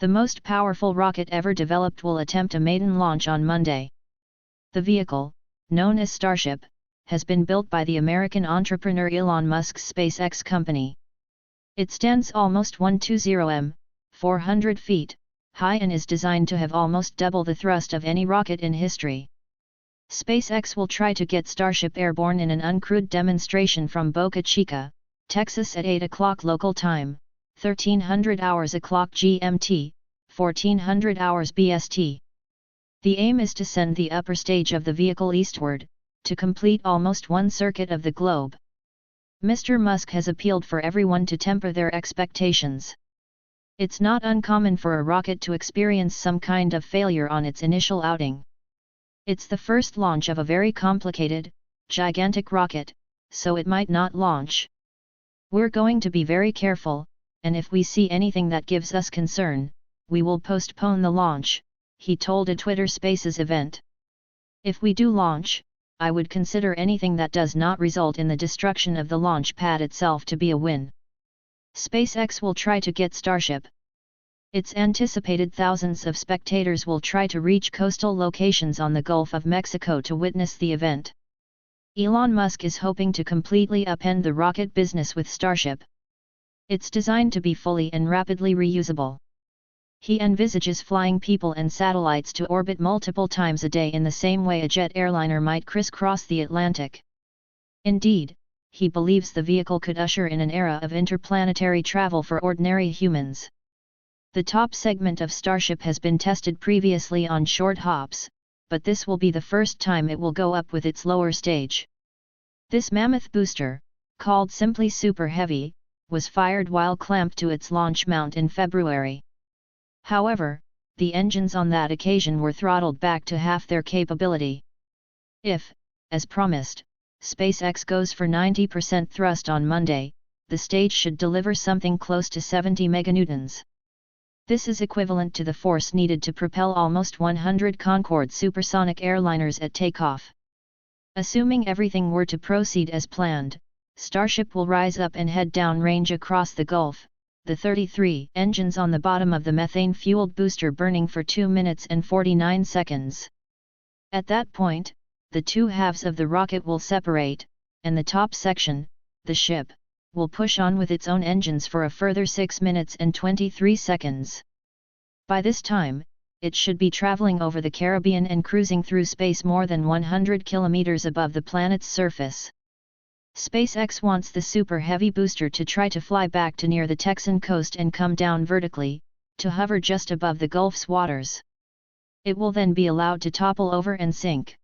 The most powerful rocket ever developed will attempt a maiden launch on Monday. The vehicle, known as Starship, has been built by the American entrepreneur Elon Musk's SpaceX company. It stands almost 120 m, 400 feet, high and is designed to have almost double the thrust of any rocket in history. SpaceX will try to get Starship airborne in an uncrewed demonstration from Boca Chica, Texas at 8 o'clock local time, 1300 hours o'clock GMT, 1400 hours BST. The aim is to send the upper stage of the vehicle eastward, to complete almost one circuit of the globe. Mr. Musk has appealed for everyone to temper their expectations. It's not uncommon for a rocket to experience some kind of failure on its initial outing. It's the first launch of a very complicated, gigantic rocket, so it might not launch. We're going to be very careful, and if we see anything that gives us concern, we will postpone the launch, he told a Twitter Spaces event. If we do launch, I would consider anything that does not result in the destruction of the launch pad itself to be a win. SpaceX will try to get Starship. It's anticipated thousands of spectators will try to reach coastal locations on the Gulf of Mexico to witness the event. Elon Musk is hoping to completely upend the rocket business with Starship. It's designed to be fully and rapidly reusable. He envisages flying people and satellites to orbit multiple times a day in the same way a jet airliner might crisscross the Atlantic. Indeed, he believes the vehicle could usher in an era of interplanetary travel for ordinary humans. The top segment of Starship has been tested previously on short hops, but this will be the first time it will go up with its lower stage. This mammoth booster, called simply Super Heavy, was fired while clamped to its launch mount in February. However, the engines on that occasion were throttled back to half their capability. If, as promised, SpaceX goes for 90% thrust on Monday, the stage should deliver something close to 70 meganewtons. This is equivalent to the force needed to propel almost 100 Concorde supersonic airliners at takeoff. Assuming everything were to proceed as planned, Starship will rise up and head downrange across the Gulf, the 33 engines on the bottom of the methane-fueled booster burning for 2 minutes and 49 seconds. At that point, the two halves of the rocket will separate, and the top section, the ship, will push on with its own engines for a further 6 minutes and 23 seconds. By this time, it should be traveling over the Caribbean and cruising through space more than 100 kilometers above the planet's surface. SpaceX wants the Super Heavy booster to try to fly back to near the Texan coast and come down vertically, to hover just above the Gulf's waters. It will then be allowed to topple over and sink.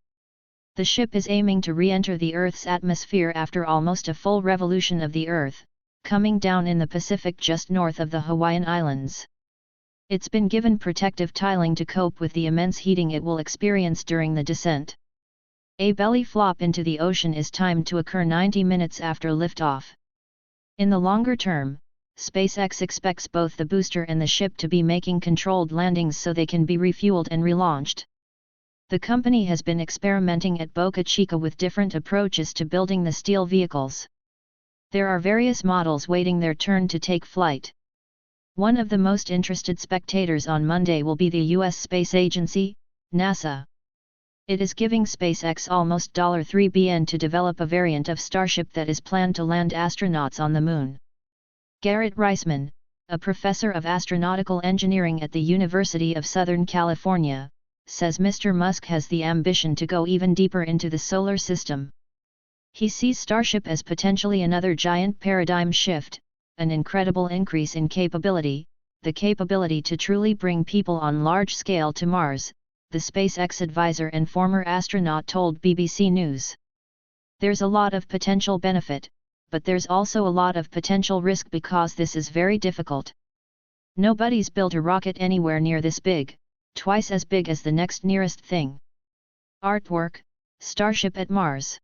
The ship is aiming to re-enter the Earth's atmosphere after almost a full revolution of the Earth, coming down in the Pacific just north of the Hawaiian Islands. It's been given protective tiling to cope with the immense heating it will experience during the descent. A belly flop into the ocean is timed to occur 90 minutes after liftoff. In the longer term, SpaceX expects both the booster and the ship to be making controlled landings so they can be refueled and relaunched. The company has been experimenting at Boca Chica with different approaches to building the steel vehicles. There are various models waiting their turn to take flight. One of the most interested spectators on Monday will be the U.S. Space Agency, NASA. It is giving SpaceX almost $3 billion to develop a variant of Starship that is planned to land astronauts on the Moon. Garrett Reisman, a professor of astronautical engineering at the University of Southern California, says Mr. Musk has the ambition to go even deeper into the solar system. He sees Starship as potentially another giant paradigm shift, an incredible increase in capability, the capability to truly bring people on large scale to Mars, the SpaceX advisor and former astronaut told BBC News. There's a lot of potential benefit, but there's also a lot of potential risk because this is very difficult. Nobody's built a rocket anywhere near this big, twice as big as the next nearest thing. Artwork, Starship at Mars.